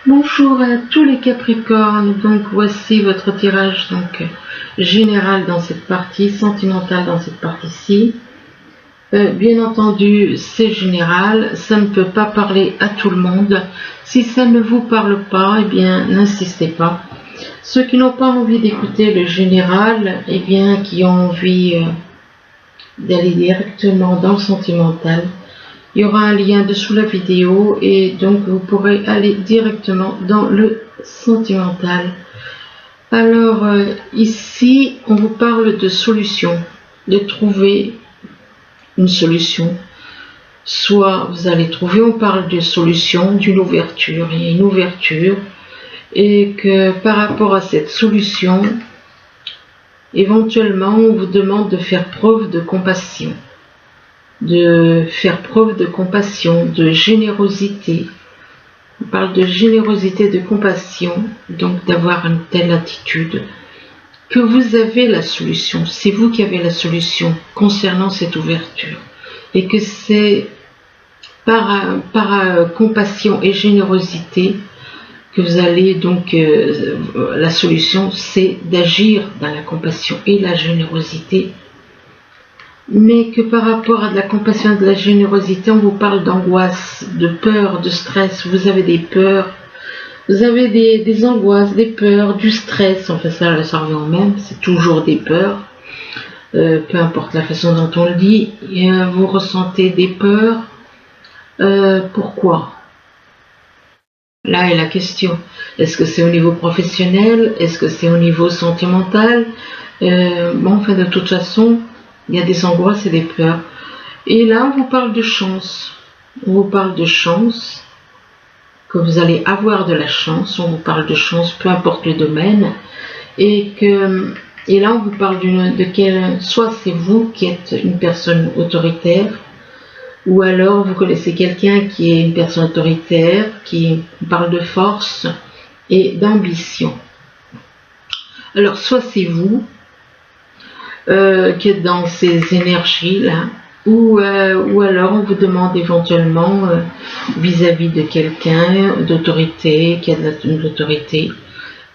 Bonjour à tous les Capricornes, donc voici votre tirage général dans cette partie, sentimental dans cette partie-ci. Bien entendu, c'est général, ça ne peut pas parler à tout le monde. Si ça ne vous parle pas, eh bien, n'insistez pas. Ceux qui n'ont pas envie d'écouter le général, eh bien, qui ont envie d'aller directement dans le sentimental, il y aura un lien dessous la vidéo et donc vous pourrez aller directement dans le sentimental. Alors ici, on vous parle de solution, de trouver une solution. Soit vous allez trouver, on parle de solution, d'une ouverture. Il y a une ouverture et que par rapport à cette solution, éventuellement, on vous demande de faire preuve de compassion. De générosité. On parle de générosité, de compassion, donc d'avoir une telle attitude que vous avez la solution. C'est vous qui avez la solution concernant cette ouverture et que c'est par compassion et générosité que vous allez donc la solution, c'est d'agir dans la compassion et la générosité. Mais que par rapport à de la compassion et de la générosité, on vous parle d'angoisse, de peur, de stress. Vous avez des peurs, vous avez des angoisses, des peurs, du stress. Enfin, ça revient au même, c'est toujours des peurs. Peu importe la façon dont on le dit, vous ressentez des peurs. Pourquoi? Là est la question. Est-ce que c'est au niveau professionnel? Est-ce que c'est au niveau sentimental? Enfin, de toute façon, il y a des angoisses et des peurs. Et là, on vous parle de chance. On vous parle de chance, que vous allez avoir de la chance. On vous parle de chance, peu importe le domaine. Et là, on vous parle soit c'est vous qui êtes une personne autoritaire, ou alors vous connaissez quelqu'un qui est une personne autoritaire, qui parle de force et d'ambition. Alors, soit c'est vous, qui est dans ces énergies-là, ou alors on vous demande éventuellement vis-à-vis de quelqu'un d'autorité, qui a de l'autorité,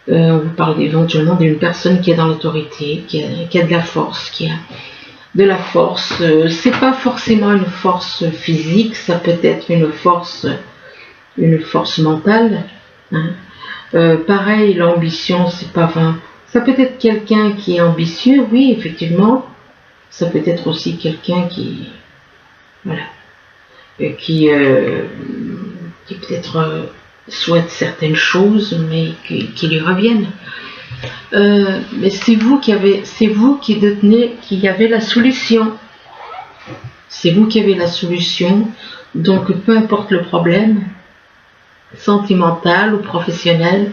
on vous parle éventuellement d'une personne qui est dans l'autorité, qui a de la force, qui a de la force. C'est pas forcément une force physique, ça peut être une force mentale. Hein. Pareil, l'ambition, c'est pas vain. Ça peut être quelqu'un qui est ambitieux, oui, effectivement. Ça peut être aussi quelqu'un qui peut-être souhaite certaines choses, mais qui lui reviennent. Mais c'est vous qui avez la solution. C'est vous qui avez la solution. Donc, peu importe le problème, sentimental ou professionnel,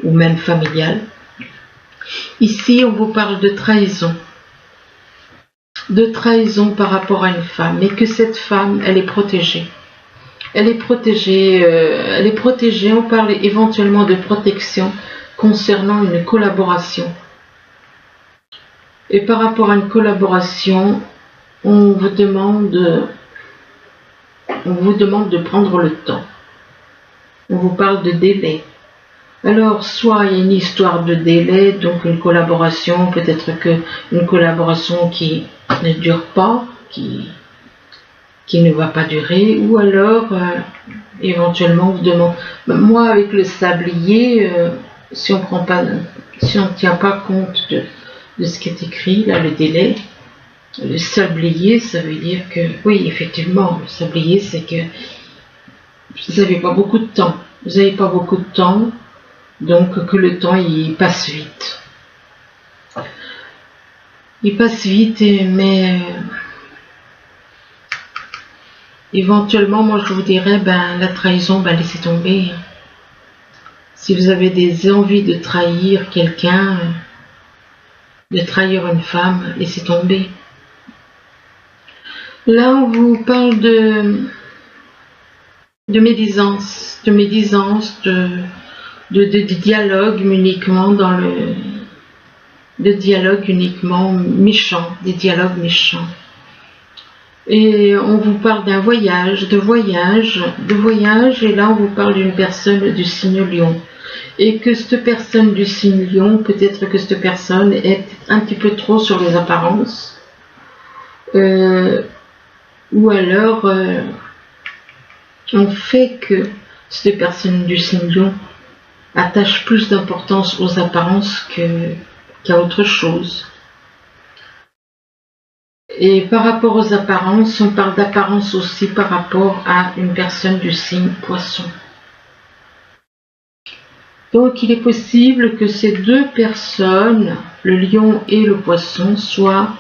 ou même familial. Ici, on vous parle de trahison. De trahison par rapport à une femme. Mais que cette femme, elle est protégée. Elle est protégée. On parle éventuellement de protection concernant une collaboration. Et par rapport à une collaboration, on vous demande de prendre le temps. On vous parle de délai. Alors, soit il y a une histoire de délai, donc une collaboration, peut-être une collaboration qui ne dure pas, qui ne va pas durer, ou alors, éventuellement, on vous demande, moi avec le sablier, si on ne tient pas compte de ce qui est écrit, là, le délai, le sablier, ça veut dire que, oui, effectivement, le sablier, c'est que vous n'avez pas beaucoup de temps. Vous n'avez pas beaucoup de temps, donc que le temps, il passe vite. Il passe vite, mais éventuellement, moi, je vous dirais, la trahison, laissez tomber. Si vous avez des envies de trahir quelqu'un, de trahir une femme, laissez tomber. Là, on vous parle de médisance, de dialogue uniquement de dialogue uniquement méchant, des dialogues méchants. Et on vous parle d'un voyage, de voyage, et là on vous parle d'une personne du signe Lion. Et que cette personne du signe Lion, peut-être que cette personne est un petit peu trop sur les apparences, ou alors on fait que cette personne du signe Lion attache plus d'importance aux apparences qu'à autre chose. Et par rapport aux apparences, on parle d'apparence aussi par rapport à une personne du signe Poisson. Donc il est possible que ces deux personnes, le Lion et le Poisson, soient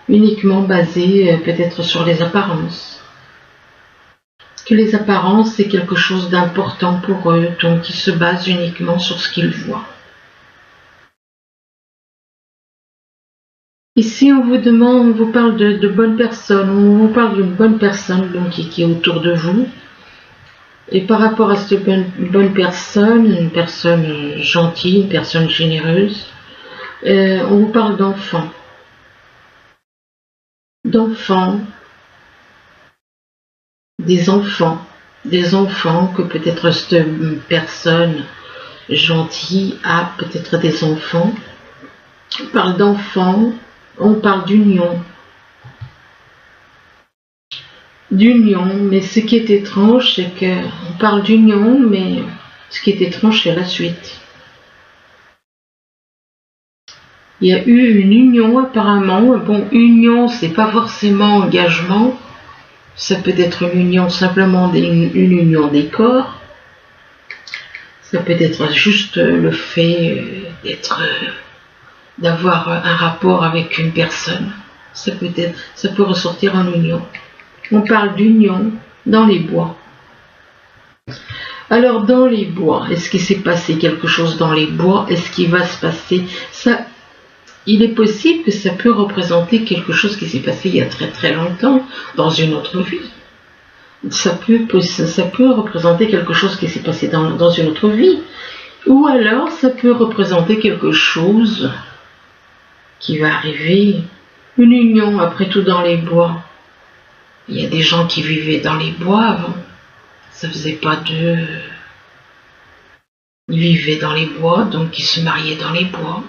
uniquement basées peut-être sur les apparences. Que les apparences c'est quelque chose d'important pour eux, donc ils se basent uniquement sur ce qu'ils voient. Ici, on vous demande, on vous parle de bonnes personnes, on vous parle d'une bonne personne donc, qui est autour de vous. Et par rapport à cette bonne personne, une personne gentille, une personne généreuse, on vous parle d'enfants. D'enfants, des enfants que peut-être cette personne gentille a peut-être des enfants. On parle d'enfants. On parle d'union, mais ce qui est étrange, c'est qu'on parle d'union, mais ce qui est étrange, c'est la suite. Il y a eu une union apparemment. Bon, union, c'est pas forcément engagement, ça peut être une union simplement une union des corps, ça peut être juste le fait d'avoir un rapport avec une personne. Ça peut ressortir en union. On parle d'union dans les bois. Alors dans les bois, est-ce qu'il s'est passé quelque chose dans les bois? Est-ce qu'il va se passer ça? Il est possible que ça peut représenter quelque chose qui s'est passé il y a très très longtemps dans une autre vie. Ça peut représenter quelque chose qui s'est passé dans une autre vie. Ou alors ça peut représenter quelque chose qui va arriver, une union après tout dans les bois. Il y a des gens qui vivaient dans les bois avant, ça faisait pas d'eux. Ils vivaient dans les bois, donc ils se mariaient dans les bois.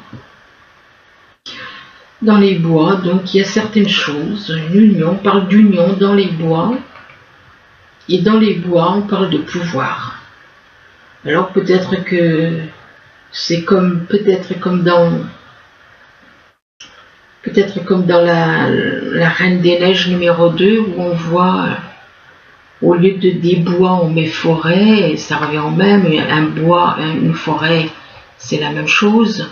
Dans les bois, donc il y a certaines choses, une union, on parle d'union dans les bois, et dans les bois on parle de pouvoir. Alors peut-être que c'est peut-être comme dans la Reine des Neiges numéro 2 où on voit, au lieu de des bois on met forêt, et ça revient au même, un bois, une forêt, c'est la même chose.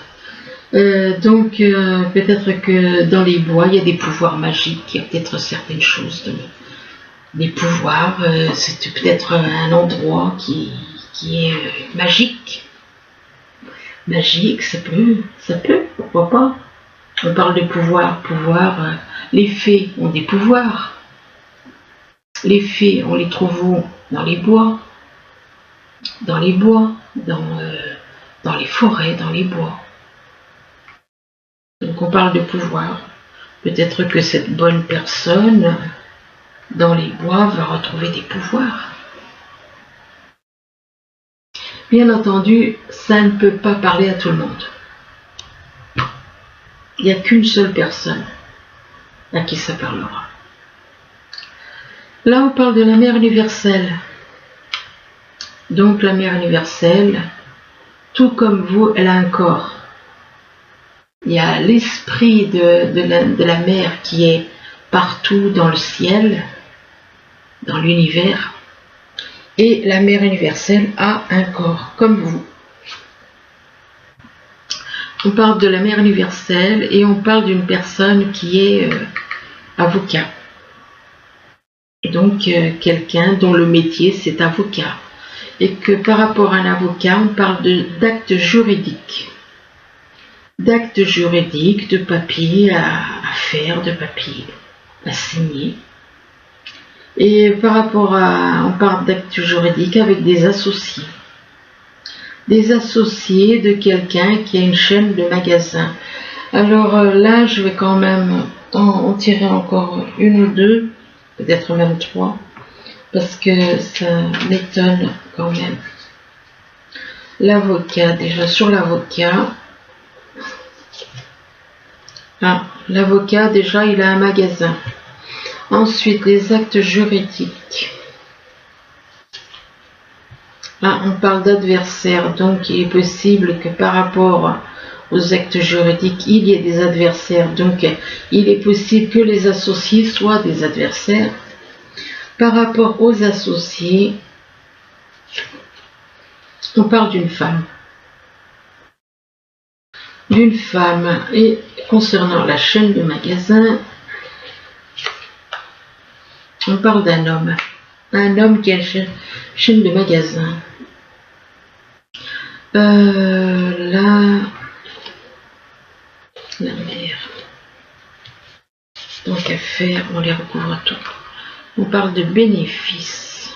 Donc peut-être que dans les bois il y a des pouvoirs magiques, il y a peut-être certaines choses, des pouvoirs, c'est peut-être un endroit qui est magique. Magique, ça peut, pourquoi pas. On parle de pouvoir, les fées ont des pouvoirs. Les fées, on les trouve où? Dans les bois, dans les forêts, dans les bois. Donc on parle de pouvoir. Peut-être que cette bonne personne, dans les bois, va retrouver des pouvoirs. Bien entendu, ça ne peut pas parler à tout le monde. Il n'y a qu'une seule personne à qui ça parlera. Là, on parle de la mère universelle. Donc, la mère universelle, tout comme vous, elle a un corps. Il y a l'esprit de la mère qui est partout dans le ciel, dans l'univers. Et la mère universelle a un corps, comme vous. On parle de la mère universelle et on parle d'une personne qui est avocat. Donc quelqu'un dont le métier c'est avocat. Et que par rapport à un avocat, on parle d'actes juridiques. D'actes juridiques, de papiers à faire, de papiers à signer. Et par rapport on parle d'actes juridiques avec des associés. Des associés de quelqu'un qui a une chaîne de magasins. Alors là, je vais quand même en tirer encore une ou deux peut-être même 3, parce que ça m'étonne quand même. L'avocat, déjà sur l'avocat, l'avocat déjà il a un magasin. Ensuite les actes juridiques. On parle d'adversaire, donc il est possible que par rapport aux actes juridiques, il y ait des adversaires, donc il est possible que les associés soient des adversaires. Par rapport aux associés, on parle d'une femme. Et concernant la chaîne de magasins, on parle d'un homme. Un homme qui a une chaîne de magasins. La mère. Donc à faire, on les recouvre tout. On parle de bénéfices.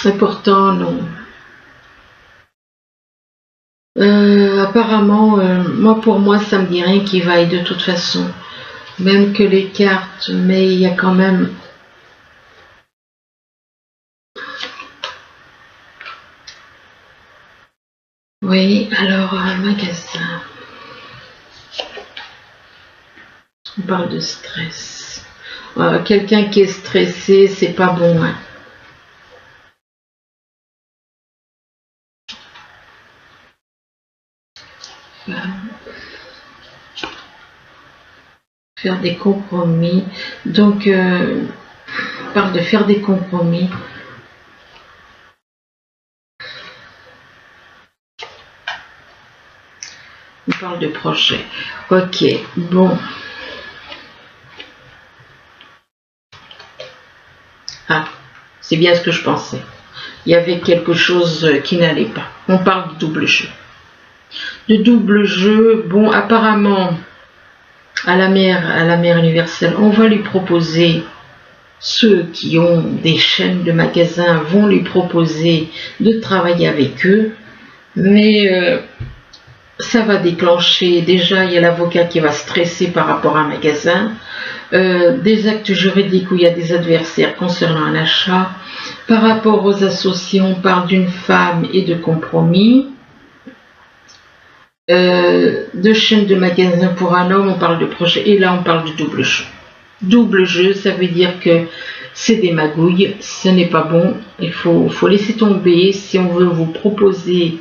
Et pourtant, non. Apparemment, pour moi, ça me dit rien qui vaille de toute façon. Même que les cartes, mais il y a quand même... Oui, alors, magasin. On parle de stress. Quelqu'un qui est stressé, c'est pas bon. Hein. Faire des compromis. Donc, on parle de faire des compromis. On parle de projet. Ok, bon. C'est bien ce que je pensais. Il y avait quelque chose qui n'allait pas. On parle de double jeu. De double jeu, bon, apparemment, à la mère universelle, on va lui proposer, ceux qui ont des chaînes de magasins vont lui proposer de travailler avec eux, mais ça va déclencher, déjà il y a l'avocat qui va stresser par rapport à un magasin, des actes juridiques où il y a des adversaires concernant un achat. Par rapport aux associés, on parle d'une femme et de compromis. De chaîne de magasins pour un homme, on parle de projet, et là on parle de double jeu. Double jeu, ça veut dire que c'est des magouilles, ce n'est pas bon, il faut laisser tomber. Si on veut vous proposer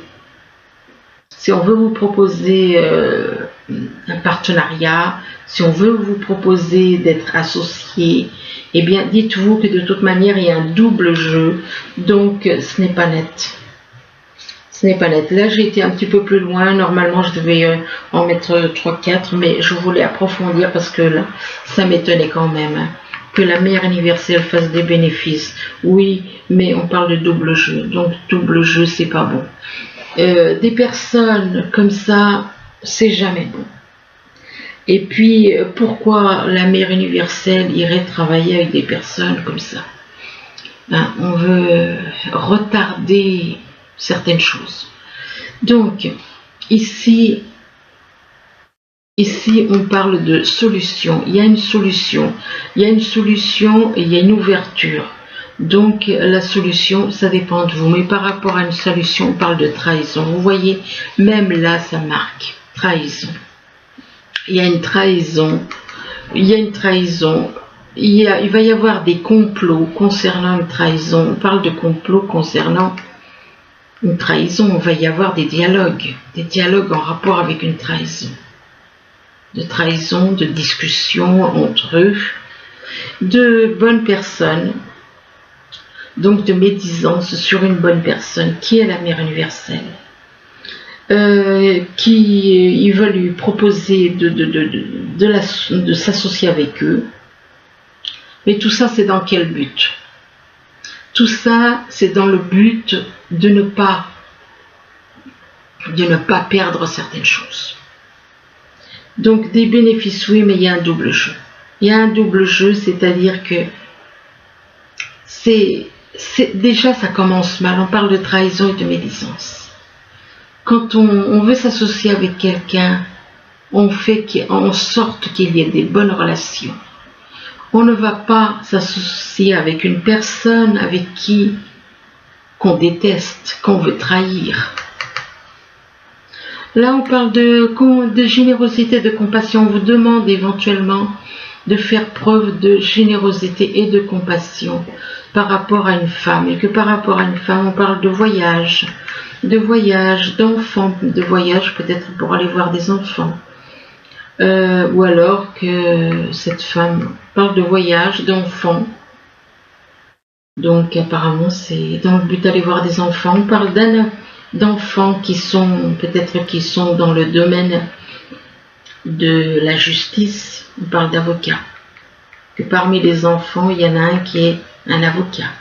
un partenariat, si on veut vous proposer d'être associé, eh bien dites-vous que de toute manière il y a un double jeu, donc ce n'est pas net. Ce n'est pas net. Là j'ai été un petit peu plus loin, normalement je devais en mettre 3-4, mais je voulais approfondir parce que là ça m'étonnait quand même. Hein, que la mère universelle fasse des bénéfices. Oui, mais on parle de double jeu, donc double jeu c'est pas bon. Des personnes comme ça, c'est jamais bon. Et puis, pourquoi la mère universelle irait travailler avec des personnes comme ça? On veut retarder certaines choses. Donc, ici, on parle de solution. Il y a une solution. Il y a une solution et il y a une ouverture. Donc la solution, ça dépend de vous. Mais par rapport à une solution, on parle de trahison. Vous voyez, même là, ça marque. Trahison. Il y a une trahison. Il y a une trahison. Il va y avoir des complots concernant une trahison. On parle de complots concernant une trahison. Il va y avoir des dialogues. Des dialogues en rapport avec une trahison. De trahison, de discussion entre eux. De bonnes personnes. Donc de médisance sur une bonne personne qui est la mère universelle, qui veut lui proposer de s'associer avec eux. Mais tout ça, c'est dans quel but? Tout ça, c'est dans le but de ne pas perdre certaines choses. Donc des bénéfices, oui, mais il y a un double jeu. Il y a un double jeu, c'est-à-dire que déjà ça commence mal, on parle de trahison et de médisance. Quand on veut s'associer avec quelqu'un, on fait en sorte qu'il y ait des bonnes relations. On ne va pas s'associer avec une personne avec qui qu'on déteste, qu'on veut trahir. Là, on parle de générosité, de compassion. On vous demande éventuellement de faire preuve de générosité et de compassion par rapport à une femme. Et que par rapport à une femme, on parle de voyage, d'enfants, de voyage peut-être pour aller voir des enfants. Ou alors que cette femme parle de voyage, d'enfants. Donc apparemment c'est dans le but d'aller voir des enfants. On parle d'enfants qui sont peut-être qui sont dans le domaine de la justice. On parle d'avocats. Que parmi les enfants, il y en a un qui est un avocat.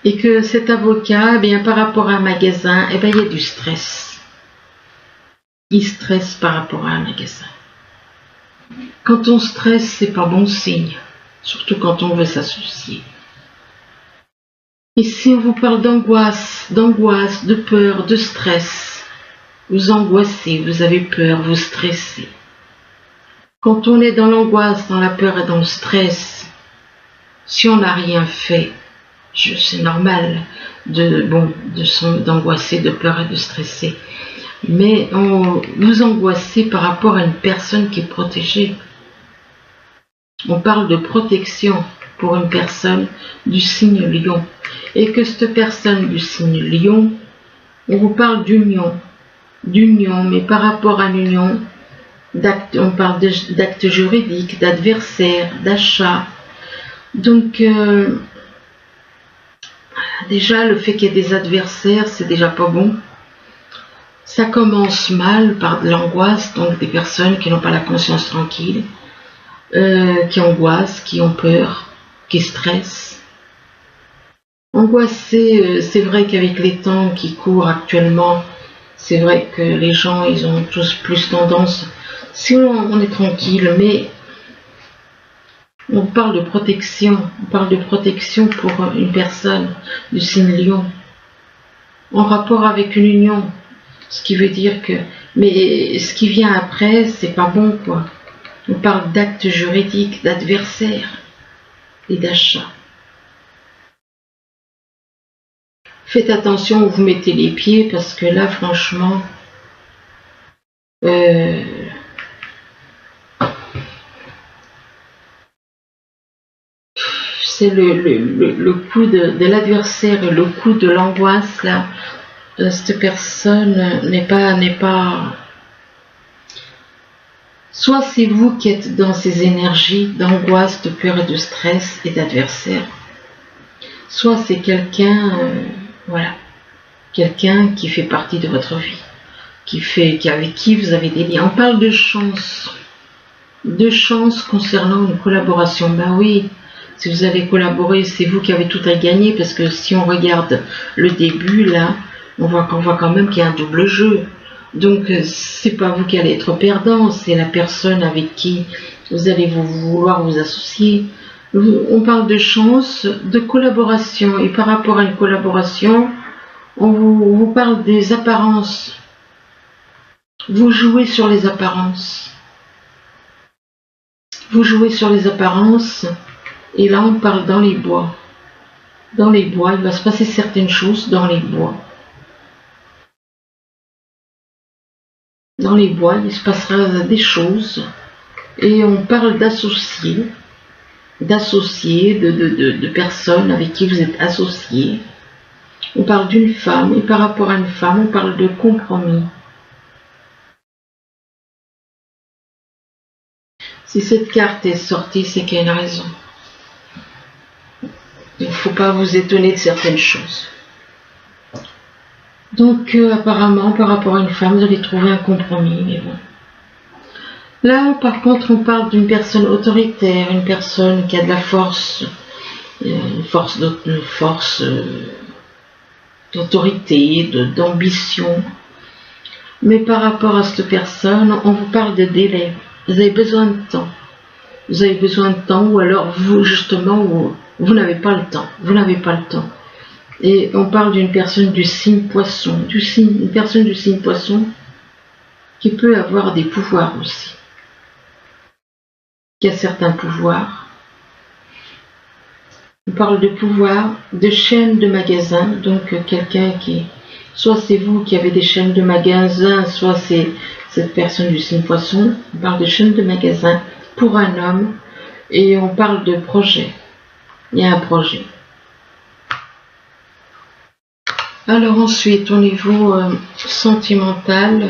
Et que cet avocat, eh bien, par rapport à un magasin, eh bien, il y a du stress. Il stresse par rapport à un magasin. Quand on stresse, c'est pas bon signe. Surtout quand on veut s'associer. Ici, on vous parle d'angoisse, de peur, de stress. Vous angoissez, vous avez peur, vous stressez. Quand on est dans l'angoisse, dans la peur et dans le stress, si on n'a rien fait, c'est normal d'angoisser, de peur et de stresser. Mais vous angoissez par rapport à une personne qui est protégée. On parle de protection pour une personne du signe Lion. Et que cette personne du signe Lion, on vous parle d'union, mais par rapport à l'union, on parle d'actes juridiques, d'adversaires, d'achats. Donc, déjà, le fait qu'il y ait des adversaires, c'est déjà pas bon. Ça commence mal par de l'angoisse, donc des personnes qui n'ont pas la conscience tranquille, qui angoissent, qui ont peur, qui stressent. Angoissés, c'est vrai qu'avec les temps qui courent actuellement, c'est vrai que les gens, ils ont tous plus tendance, si on est tranquille, mais on parle de protection, pour une personne du signe Lion, en rapport avec une union, ce qui veut dire que, mais ce qui vient après, c'est pas bon quoi. On parle d'actes juridiques, d'adversaires et d'achats. Faites attention où vous mettez les pieds parce que là, franchement, c'est le coup de l'adversaire et le coup de l'angoisse là. Cette personne n'est pas. Soit c'est vous qui êtes dans ces énergies d'angoisse, de peur et de stress et d'adversaire. Soit c'est quelqu'un, voilà, quelqu'un qui fait partie de votre vie, avec qui vous avez des liens. On parle de chance concernant une collaboration. Ben oui, si vous allez collaborer, c'est vous qui avez tout à gagner parce que si on regarde le début là, on voit quand même qu'il y a un double jeu. Donc c'est pas vous qui allez être perdant, c'est la personne avec qui vous allez vouloir vous associer. On parle de chance, de collaboration, et par rapport à une collaboration, on vous parle des apparences. Vous jouez sur les apparences. Vous jouez sur les apparences, et là on parle dans les bois. Dans les bois, il va se passer certaines choses dans les bois. Dans les bois, il se passera des choses, et on parle d'associés, de personnes avec qui vous êtes associés. On parle d'une femme, et par rapport à une femme, on parle de compromis. Si cette carte est sortie, c'est qu'il y a une raison. Il ne faut pas vous étonner de certaines choses. Donc apparemment, par rapport à une femme, vous allez trouver un compromis, mais bon. Là, par contre, on parle d'une personne autoritaire, une personne qui a de la force, une force d'autorité, d'ambition. Mais par rapport à cette personne, on vous parle de délai. Vous avez besoin de temps. Vous avez besoin de temps, ou alors vous, justement, vous n'avez pas le temps. Vous n'avez pas le temps. Et on parle d'une personne du signe poisson, une personne du signe poisson qui peut avoir des pouvoirs aussi, qui a certains pouvoirs, On parle de pouvoir, de chaînes de magasins, donc quelqu'un qui, soit c'est vous qui avez des chaînes de magasins, soit c'est cette personne du signe poisson. On parle de chaînes de magasins pour un homme et on parle de projet. Il y a un projet. Alors ensuite, au niveau sentimental,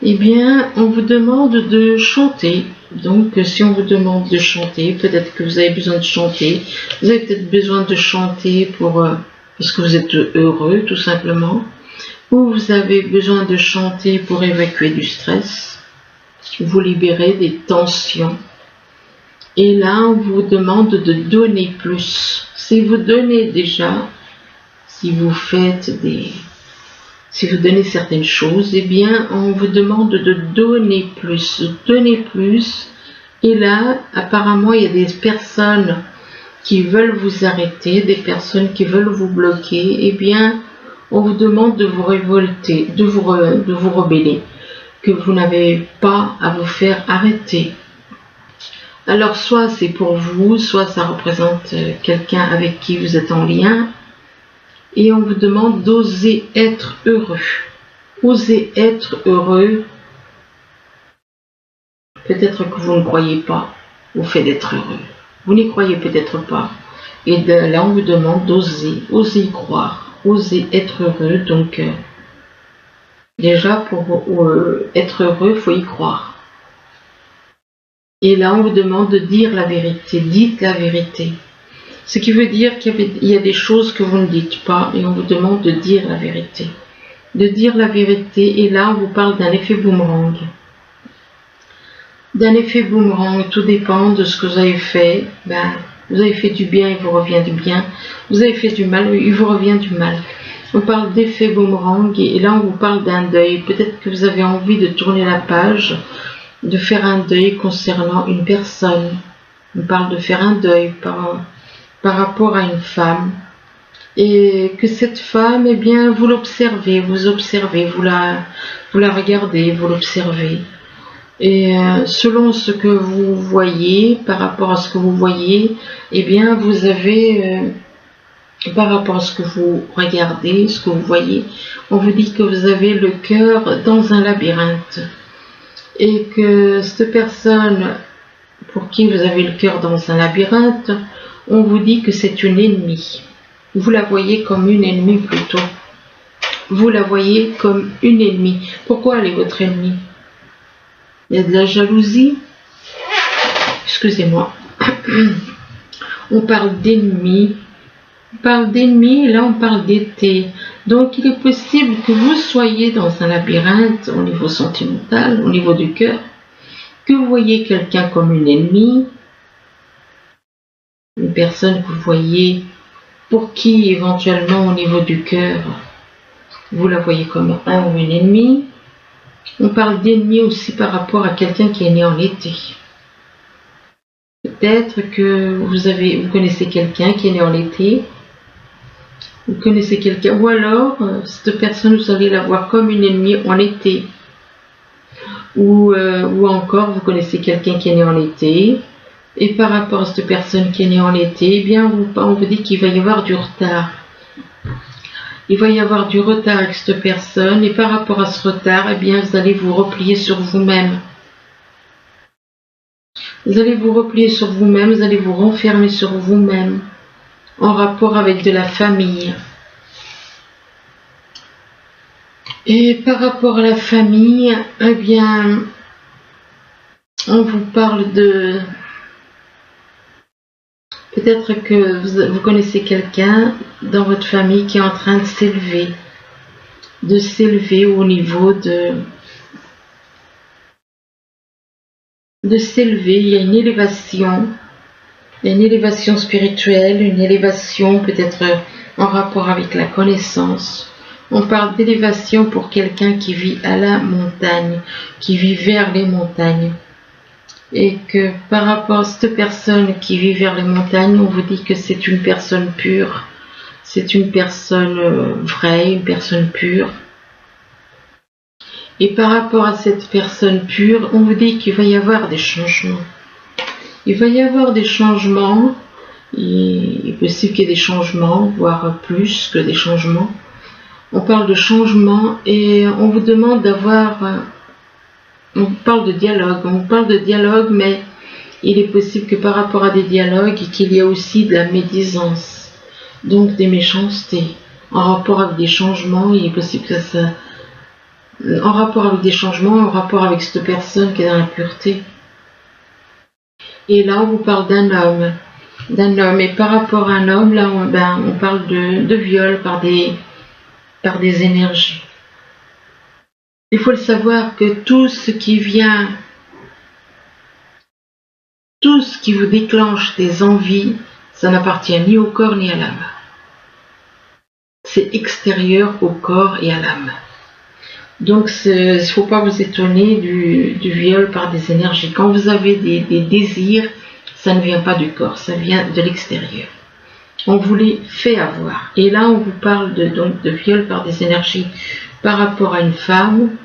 eh bien, on vous demande de chanter. Donc, si on vous demande de chanter, peut-être que vous avez besoin de chanter. Vous avez peut-être besoin de chanter parce que vous êtes heureux, tout simplement. Ou vous avez besoin de chanter pour évacuer du stress, vous libérer des tensions. Et là, on vous demande de donner plus. Si vous donnez déjà, si vous donnez certaines choses, eh bien, on vous demande de donner plus, Et là, apparemment, il y a des personnes qui veulent vous arrêter, des personnes qui veulent vous bloquer. Eh bien, on vous demande de vous révolter, de vous rebeller, que vous n'avez pas à vous faire arrêter. Alors, soit c'est pour vous, soit ça représente quelqu'un avec qui vous êtes en lien. Et on vous demande d'oser être heureux. Oser être heureux. Peut-être que vous ne croyez pas au fait d'être heureux. Vous n'y croyez peut-être pas. Et là, on vous demande d'oser y croire, oser être heureux. Donc, déjà, pour être heureux, il faut y croire. Et là, on vous demande de dire la vérité. Dites la vérité. Ce qui veut dire qu'il y a des choses que vous ne dites pas et on vous demande de dire la vérité. De dire la vérité, et là on vous parle d'un effet boomerang. D'un effet boomerang, tout dépend de ce que vous avez fait. Vous avez fait du bien, il vous revient du bien. Vous avez fait du mal, il vous revient du mal. On parle d'effet boomerang et là on vous parle d'un deuil. Peut-être que vous avez envie de tourner la page, de faire un deuil concernant une personne. On parle de faire un deuil par rapport à une femme, et que cette femme, eh bien, vous l'observez, vous la regardez, vous l'observez, et selon ce que vous voyez, par rapport à ce que vous voyez, eh bien, vous avez, par rapport à ce que vous regardez, ce que vous voyez, on vous dit que vous avez le cœur dans un labyrinthe, et que cette personne pour qui vous avez le cœur dans un labyrinthe, on vous dit que c'est une ennemie. Vous la voyez comme une ennemie plutôt. Vous la voyez comme une ennemie. Pourquoi elle est votre ennemie? Il y a de la jalousie. Excusez-moi. On parle d'ennemie. On parle d'ennemie et là on parle d'été. Donc il est possible que vous soyez dans un labyrinthe au niveau sentimental, au niveau du cœur, que vous voyez quelqu'un comme une ennemie, une personne que vous voyez, pour qui éventuellement au niveau du cœur, vous la voyez comme un ou une ennemie. On parle d'ennemi aussi par rapport à quelqu'un qui est né en été. Peut-être que vous connaissez quelqu'un qui est né en été, vous connaissez quelqu'un, ou alors cette personne vous allez la voir comme une ennemie en été. Ou encore vous connaissez quelqu'un qui est né en été, et par rapport à cette personne qui est née en été, eh bien on vous dit qu'il va y avoir du retard. Il va y avoir du retard avec cette personne, et par rapport à ce retard, eh bien vous allez vous replier sur vous-même. Vous allez vous replier sur vous-même, vous allez vous renfermer sur vous-même, en rapport avec de la famille. Et par rapport à la famille, eh bien, on vous parle de... Peut-être que vous connaissez quelqu'un dans votre famille qui est en train de s'élever au niveau de s'élever. Il y a une élévation spirituelle, une élévation peut-être en rapport avec la connaissance. On parle d'élévation pour quelqu'un qui vit à la montagne, qui vit vers les montagnes. Et que par rapport à cette personne qui vit vers les montagnes, on vous dit que c'est une personne pure, c'est une personne vraie, une personne pure. Et par rapport à cette personne pure, on vous dit qu'il va y avoir des changements. Il va y avoir des changements, Il est possible qu'il y ait des changements, voire plus que des changements. On parle de changement et on vous demande d'avoir... On parle de dialogue, mais il est possible que par rapport à des dialogues, qu'il y ait aussi de la médisance, donc des méchancetés. En rapport avec des changements, il est possible que ça... En rapport avec des changements, en rapport avec cette personne qui est dans la pureté. Et là, on vous parle d'un homme. Et par rapport à un homme, là, on parle de viol par des énergies. Il faut le savoir que tout ce qui vient, tout ce qui vous déclenche des envies, ça n'appartient ni au corps ni à l'âme. C'est extérieur au corps et à l'âme. Donc, il ne faut pas vous étonner du viol par des énergies. Quand vous avez des désirs, ça ne vient pas du corps, ça vient de l'extérieur. On vous les fait avoir. Et là, on vous parle de viol par des énergies par rapport à une femme.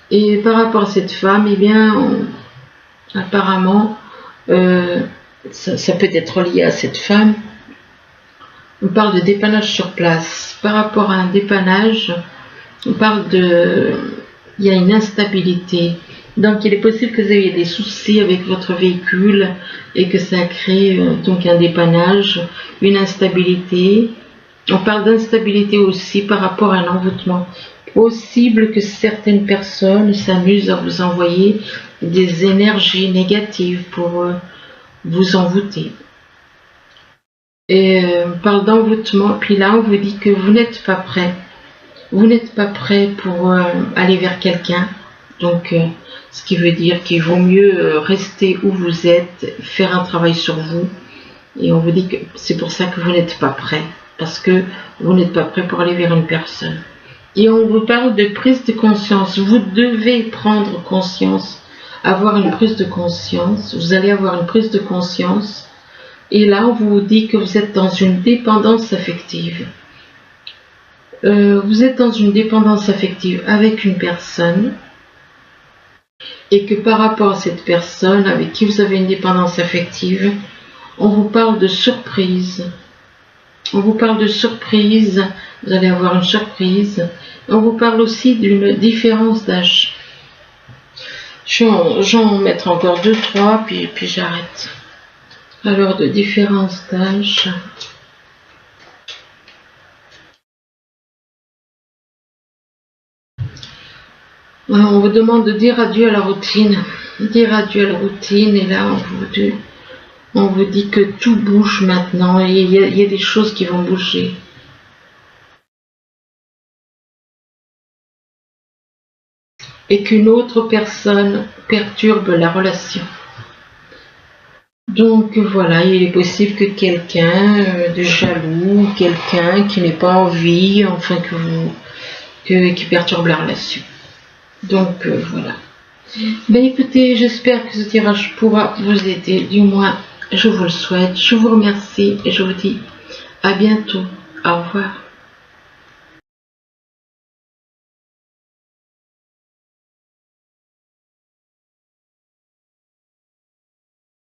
Et par rapport à cette femme, eh bien, apparemment, ça peut être lié à cette femme. On parle de dépannage sur place. Par rapport à un dépannage, on parle il y a une instabilité. Donc il est possible que vous ayez des soucis avec votre véhicule et que ça crée donc un dépannage, une instabilité. On parle d'instabilité aussi par rapport à un envoûtement. Possible que certaines personnes s'amusent à vous envoyer des énergies négatives pour vous envoûter. Et on parle d'envoûtement, puis là on vous dit que vous n'êtes pas prêt. Vous n'êtes pas prêt pour aller vers quelqu'un. Donc ce qui veut dire qu'il vaut mieux rester où vous êtes, faire un travail sur vous. Et on vous dit que c'est pour ça que vous n'êtes pas prêt. Parce que vous n'êtes pas prêt pour aller vers une personne. Et on vous parle de prise de conscience. Vous devez prendre conscience, avoir une prise de conscience. Vous allez avoir une prise de conscience. Et là, on vous dit que vous êtes dans une dépendance affective. Vous êtes dans une dépendance affective avec une personne. Et que par rapport à cette personne avec qui vous avez une dépendance affective, on vous parle de surprise. On vous parle de surprise, vous allez avoir une surprise. On vous parle aussi d'une différence d'âge. J'en mettre encore 2, 3, puis j'arrête. Alors, de différence d'âge. Alors, on vous demande de dire adieu à la routine. Dire adieu à la routine, et là, on vous dit que tout bouge maintenant, et il y a des choses qui vont bouger. Et qu'une autre personne perturbe la relation. Donc voilà, il est possible que quelqu'un de jaloux, quelqu'un qui n'ait pas envie, enfin qui perturbe la relation. Donc voilà. Ben écoutez, j'espère que ce tirage pourra vous aider, du moins je vous le souhaite. Je vous remercie et je vous dis à bientôt. Au revoir.